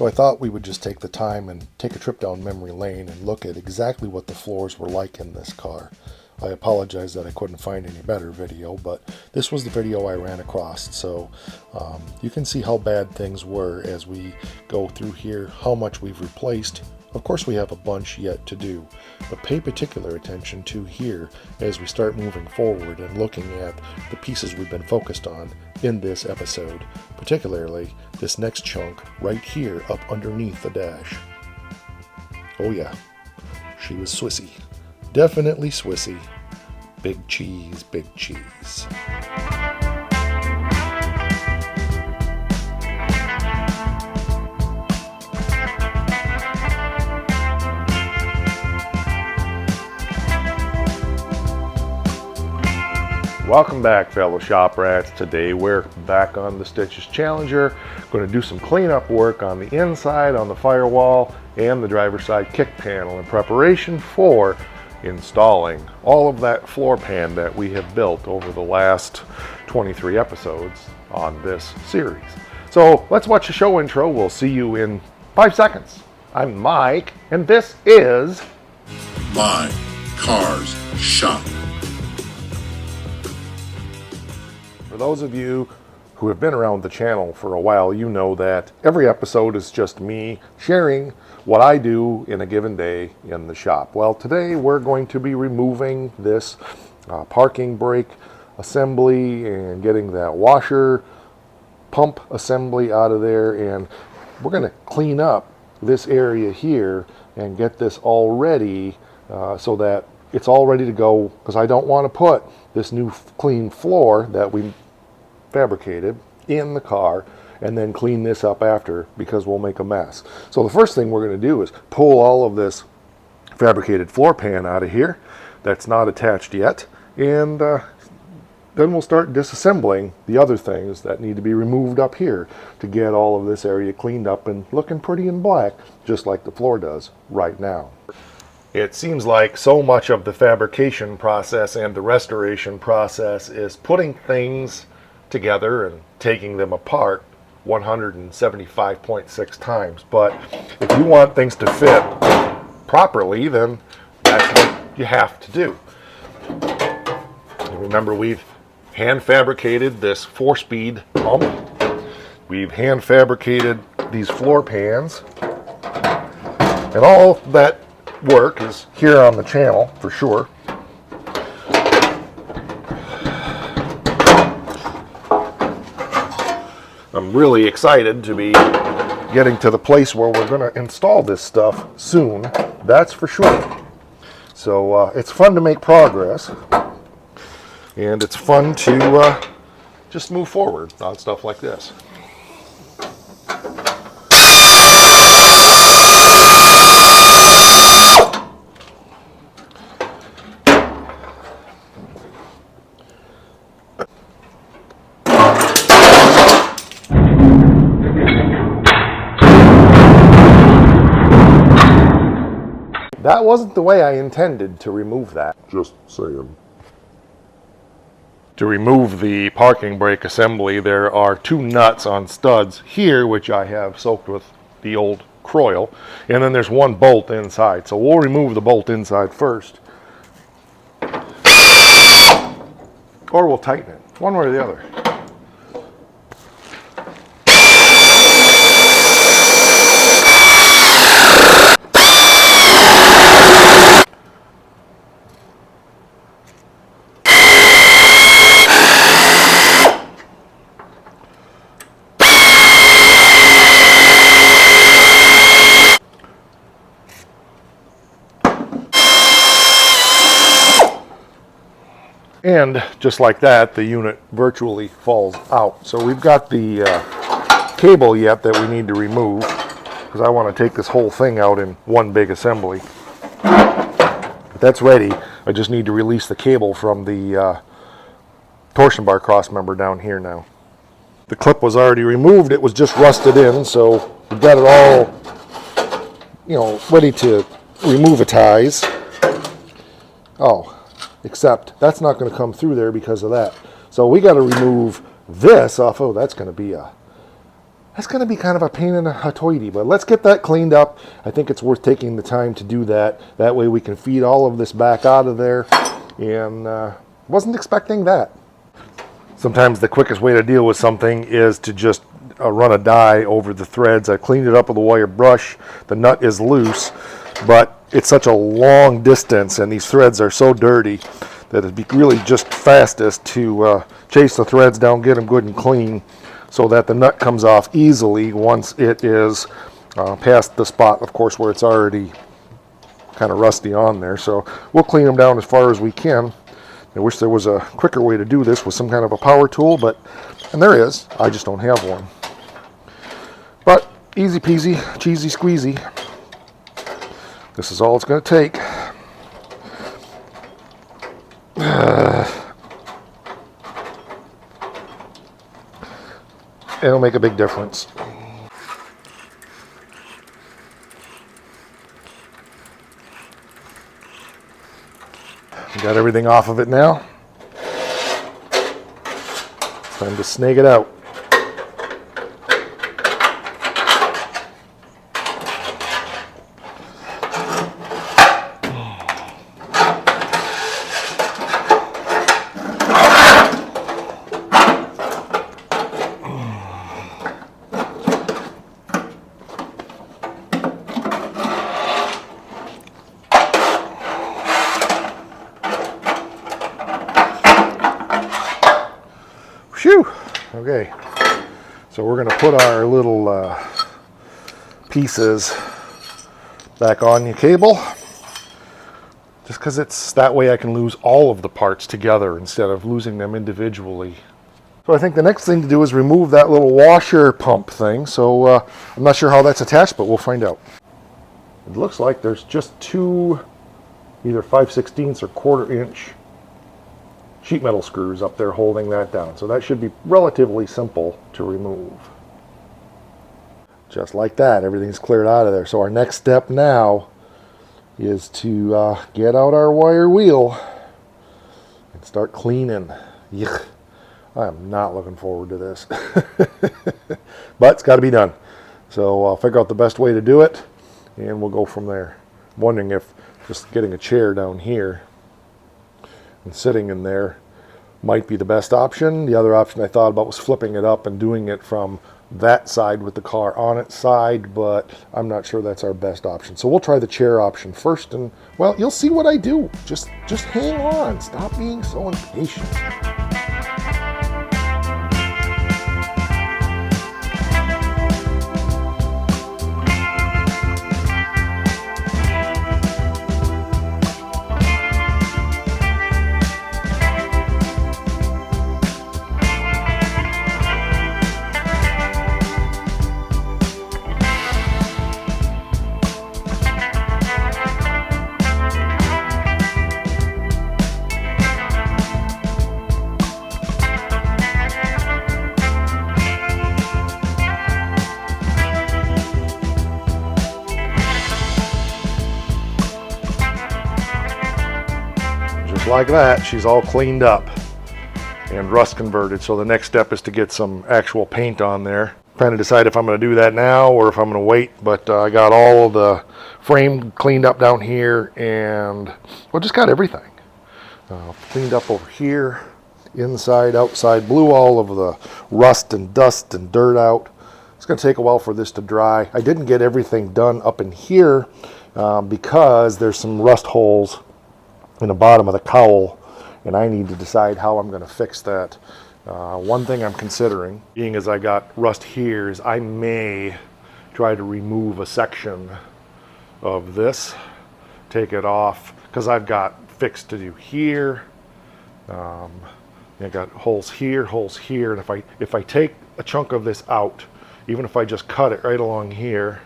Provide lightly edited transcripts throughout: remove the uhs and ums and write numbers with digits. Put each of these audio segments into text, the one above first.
So I thought we would just take the time and take a trip down memory lane and look at exactly what the floors were like in this car. I apologize that I couldn't find any better video, but this was the video I ran across. So you can see how bad things were as we go through here, how much we've replaced. Of course, we have a bunch yet to do, but pay particular attention to here as we start moving forward and looking at the pieces we've been focused on in this episode, particularly this next chunk right here up underneath the dash. Oh yeah, she was Swissy. Definitely Swissy. Big cheese, big cheese. Welcome back, fellow shop rats. Today we're back on the Stitches Challenger. Going to do some cleanup work on the inside, on the firewall, and the driver's side kick panel in preparation for installing all of that floor pan that we have built over the last 23 episodes on this series. So let's watch the show intro. We'll see you in 5 seconds. I'm Mike, and this is My Cars Shop. For those of you who have been around the channel for a while, you know that every episode is just me sharing what I do in a given day in the shop. Well, today we're going to be removing this parking brake assembly and getting that washer pump assembly out of there, and we're going to clean up this area here and get this all ready so that it's all ready to go, because I don't want to put this new clean floor that we fabricated in the car and then clean this up after, because we'll make a mess. So the first thing we're going to do is pull all of this fabricated floor pan out of here that's not attached yet, and then we'll start disassembling the other things that need to be removed up here to get all of this area cleaned up and looking pretty in black, just like the floor does right now. It seems like so much of the fabrication process and the restoration process is putting things together and taking them apart 175.6 times. But if you want things to fit properly, then that's what you have to do. Remember, we've hand fabricated this 4-speed pump. We've hand fabricated these floor pans. And all that work is here on the channel for sure. I'm really excited to be getting to the place where we're going to install this stuff soon, that's for sure. So it's fun to make progress, and it's fun to just move forward on stuff like this. That wasn't the way I intended to remove that. Just saying. To remove the parking brake assembly, there are 2 nuts on studs here, which I have soaked with the old Croil, and then there's 1 bolt inside. So we'll remove the bolt inside first, or we'll tighten it, one way or the other. And just like that, the unit virtually falls out. So we've got the cable yet that we need to remove, because I want to take this whole thing out in one big assembly. But that's ready. I just need to release the cable from the torsion bar cross member down here now. The clip was already removed. It was just rusted in, so we've got it all, ready to remove-atize. Oh. Except that's not going to come through there because of that. So we got to remove this off. Oh, that's going to be a that's going to be kind of a pain in a toity, but let's get that cleaned up. I think it's worth taking the time to do that. That way we can feed all of this back out of there, and wasn't expecting that. Sometimes the quickest way to deal with something is to just run a die over the threads. I cleaned it up with a wire brush. The nut is loose, but it's such a long distance and these threads are so dirty that it'd be really just fastest to chase the threads down, get them good and clean, so that the nut comes off easily once it is past the spot, of course, where it's already kind of rusty on there. So we'll clean them down as far as we can. I wish there was a quicker way to do this with some kind of a power tool, and there is. I just don't have one. But easy peasy, cheesy squeezy. This is all it's going to take. It'll make a big difference. Got everything off of it now. Time to snake it out. Phew! Okay, so we're going to put our little pieces back on the cable, just because it's that way I can lose all of the parts together instead of losing them individually. So I think the next thing to do is remove that little washer pump thing. So I'm not sure how that's attached, but we'll find out. It looks like there's just two either 5/16 or 1/4 inch sheet metal screws up there holding that down. So that should be relatively simple to remove. Just like that, everything's cleared out of there. So our next step now is to get out our wire wheel and start cleaning. Yuck. I am not looking forward to this. But it's got to be done. So I'll figure out the best way to do it and we'll go from there. I'm wondering if just getting a chair down here and sitting in there might be the best option. The other option I thought about was flipping it up and doing it from that side with the car on its side, but I'm not sure that's our best option. So we'll try the chair option first, and well, you'll see what I do. Just hang on. Stop being so impatient. Like that, she's all cleaned up and rust converted. So the next step is to get some actual paint on there. Trying to decide if I'm going to do that now or if I'm going to wait, but I got all of the frame cleaned up down here, and well, just got everything cleaned up over here, inside, outside, blew all of the rust and dust and dirt out. It's going to take a while for this to dry. I didn't get everything done up in here because there's some rust holes in the bottom of the cowl, and I need to decide how I'm going to fix that. One thing I'm considering, being as I got rust here, is I may try to remove a section of this, take it off, because I've got fix to do here. I got holes here, and if I take a chunk of this out, even if I just cut it right along here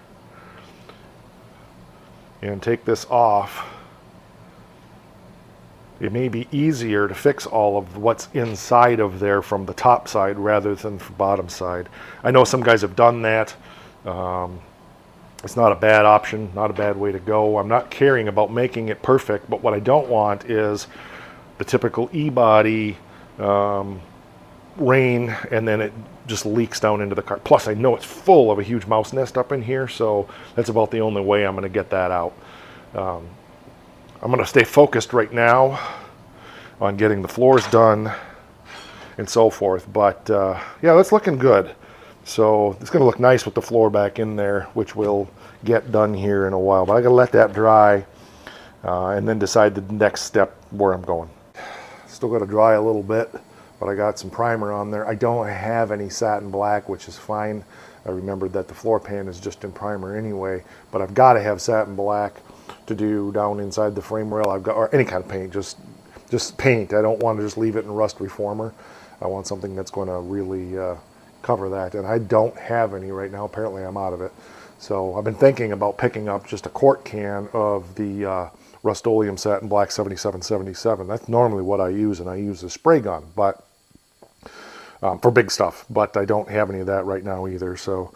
and take this off, it may be easier to fix all of what's inside of there from the top side rather than the bottom side. I know some guys have done that. It's not a bad option, not a bad way to go. I'm not caring about making it perfect, but what I don't want is the typical E-body rain and then it just leaks down into the car. Plus, I know it's full of a huge mouse nest up in here, so that's about the only way I'm going to get that out. I'm going to stay focused right now on getting the floors done and so forth. But yeah, that's looking good. So it's going to look nice with the floor back in there, which will get done here in a while. But I got to let that dry and then decide the next step where I'm going. Still got to dry a little bit, but I got some primer on there. I don't have any satin black, which is fine. I remembered that the floor pan is just in primer anyway, but I've got to have satin black to do down inside the frame rail. I've got, or any kind of paint, just paint. I don't want to just leave it in rust reformer. I want something that's going to really cover that, and I don't have any right now. Apparently I'm out of it. So I've been thinking about picking up just a quart can of the Rust-Oleum Satin Black 7777. That's normally what I use, and I use a spray gun, but for big stuff. But I don't have any of that right now either, so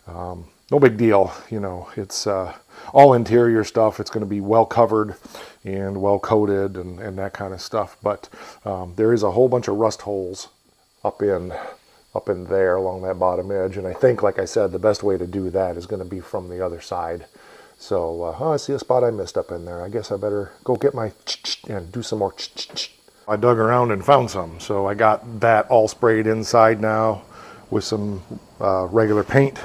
no big deal. You know, it's all interior stuff. It's going to be well covered and well coated and that kind of stuff. But there is a whole bunch of rust holes up in there along that bottom edge, and I think, like I said, the best way to do that is going to be from the other side. So, I see a spot I missed up in there. I guess I better go get my and do some more. I dug around and found some, so I got that all sprayed inside now with some regular paint.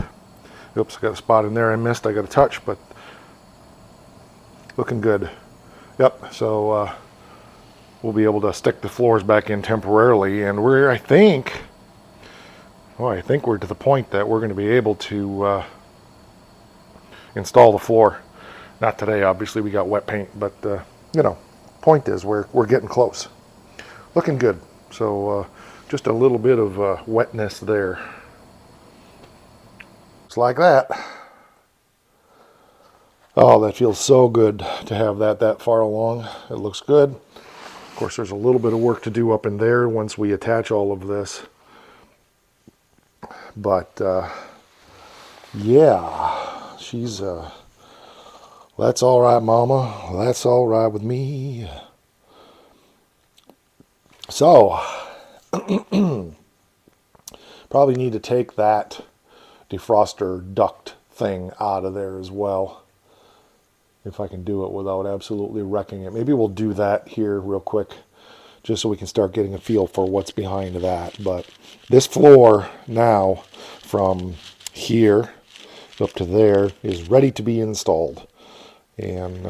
Oops, I got a spot in there I missed. I got a touch, but looking good. Yep, so we'll be able to stick the floors back in temporarily, and I think we're to the point that we're going to be able to install the floor. Not today, obviously, we got wet paint, but you know, point is we're getting close. Looking good. So just a little bit of wetness there. It's like that. Oh, that feels so good to have that far along. It looks good. Of course, there's a little bit of work to do up in there once we attach all of this. But yeah, she's that's all right, mama. That's all right with me. So probably need to take that defroster duct thing out of there as well, if I can do it without absolutely wrecking it. Maybe we'll do that here real quick, just so we can start getting a feel for what's behind that. But this floor now, from here up to there, is ready to be installed. And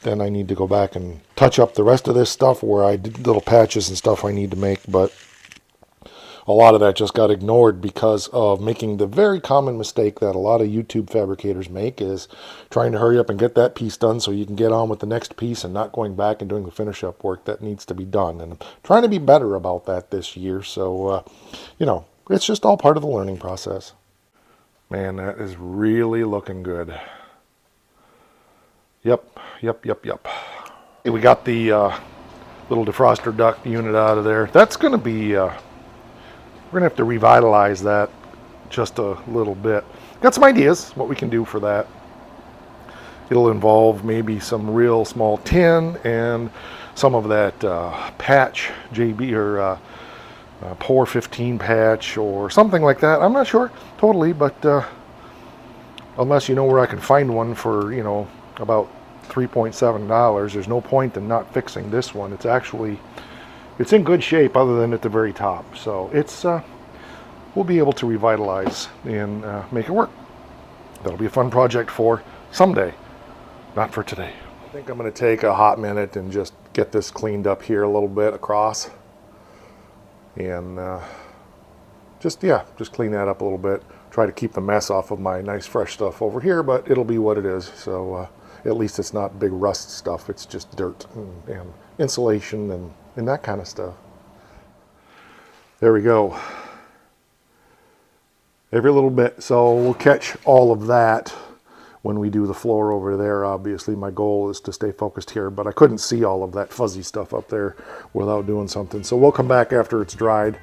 then I need to go back and touch up the rest of this stuff where I did little patches and stuff I need to make, but a lot of that just got ignored because of making the very common mistake that a lot of YouTube fabricators make, is trying to hurry up and get that piece done so you can get on with the next piece and not going back and doing the finish up work that needs to be done. And I'm trying to be better about that this year. So, you know, it's just all part of the learning process. Man, that is really looking good. Yep. We got the little defroster duct unit out of there. That's going to be... we're going to have to revitalize that just a little bit. Got some ideas what we can do for that. It'll involve maybe some real small tin and some of that patch, JB or Pour 15 patch or something like that. I'm not sure totally, but unless you know where I can find one for, you know, about $3.7, there's no point in not fixing this one. It's actually... it's in good shape other than at the very top. So it's we'll be able to revitalize and make it work. That'll be a fun project for someday, not for today. I think I'm going to take a hot minute and just get this cleaned up here a little bit across. And just clean that up a little bit. Try to keep the mess off of my nice fresh stuff over here, but it'll be what it is. So at least it's not big rust stuff. It's just dirt and insulation and that kind of stuff. There we go. Every little bit. So we'll catch all of that when we do the floor over there. Obviously my goal is to stay focused here, but I couldn't see all of that fuzzy stuff up there without doing something. So we'll come back after it's dried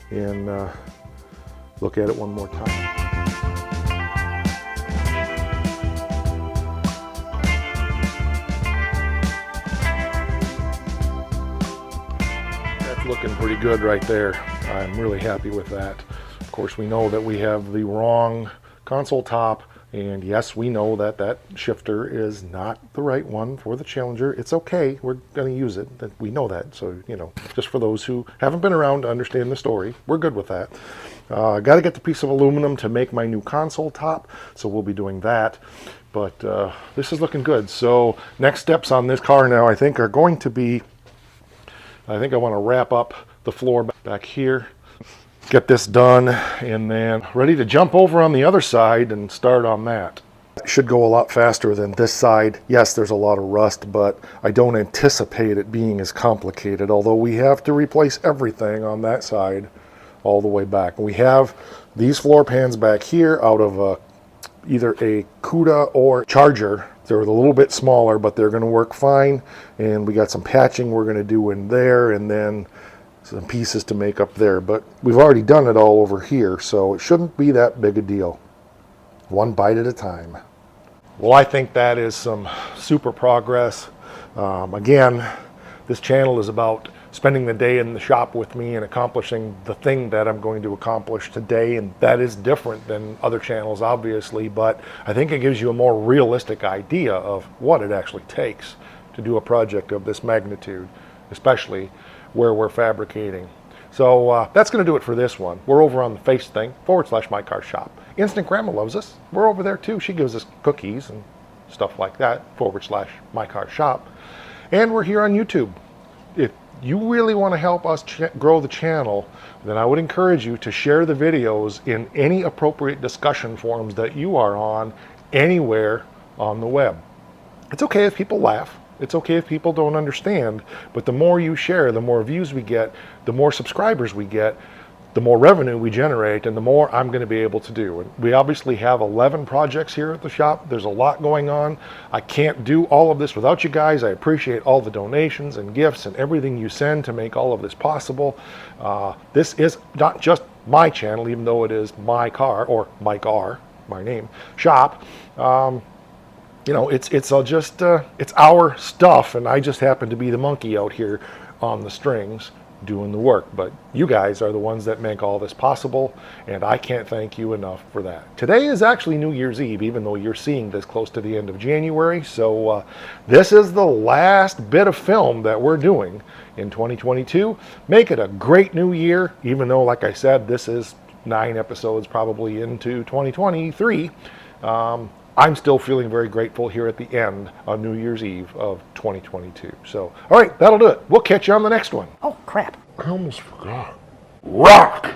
and look at it one more time. Looking pretty good right there. I'm really happy with that. Of course, we know that we have the wrong console top, and yes, we know that that shifter is not the right one for the Challenger. It's okay, we're going to use it. We know that, so, you know, just for those who haven't been around to understand the story, we're good with that. Got to get the piece of aluminum to make my new console top, so we'll be doing that. But this is looking good. So next steps on this car now, I think, are going to be, I think I want to wrap up the floor back here, get this done, and then ready to jump over on the other side and start on that. It should go a lot faster than this side. Yes, there's a lot of rust, but I don't anticipate it being as complicated, although we have to replace everything on that side all the way back. We have these floor pans back here out of either a CUDA or Charger. They're a little bit smaller, but they're going to work fine. And we got some patching we're going to do in there, and then some pieces to make up there. But we've already done it all over here, so it shouldn't be that big a deal. One bite at a time. Well, I think that is some super progress. Again, this channel is about spending the day in the shop with me and accomplishing the thing that I'm going to accomplish today, and that is different than other channels, obviously, but I think it gives you a more realistic idea of what it actually takes to do a project of this magnitude, especially where we're fabricating. So that's going to do it for this one. We're over on the face thing, /mycarshop. Instant Grandma loves us. We're over there too. She gives us cookies and stuff like that, /mycarshop. And we're here on YouTube. If you really want to help us grow the channel, then I would encourage you to share the videos in any appropriate discussion forums that you are on anywhere on the web. It's okay if people laugh. It's okay if people don't understand, but the more you share, the more views we get, the more subscribers we get, the more revenue we generate, and the more I'm going to be able to do. And we obviously have 11 projects here at the shop. There's a lot going on. I can't do all of this without you guys. I appreciate all the donations and gifts and everything you send to make all of this possible. This is not just my channel, even though it is my car, or Mike R, my name, shop. You know, it's our stuff, and I just happen to be the monkey out here on the strings doing the work. But you guys are the ones that make all this possible, and I can't thank you enough for that. Today is actually New Year's Eve, even though you're seeing this close to the end of January. So this is the last bit of film that we're doing in 2022. Make it a great new year, even though, like I said, this is 9 episodes probably into 2023. I'm still feeling very grateful here at the end on New Year's Eve of 2022. So, all right, that'll do it. We'll catch you on the next one. Oh, crap. I almost forgot. Rock!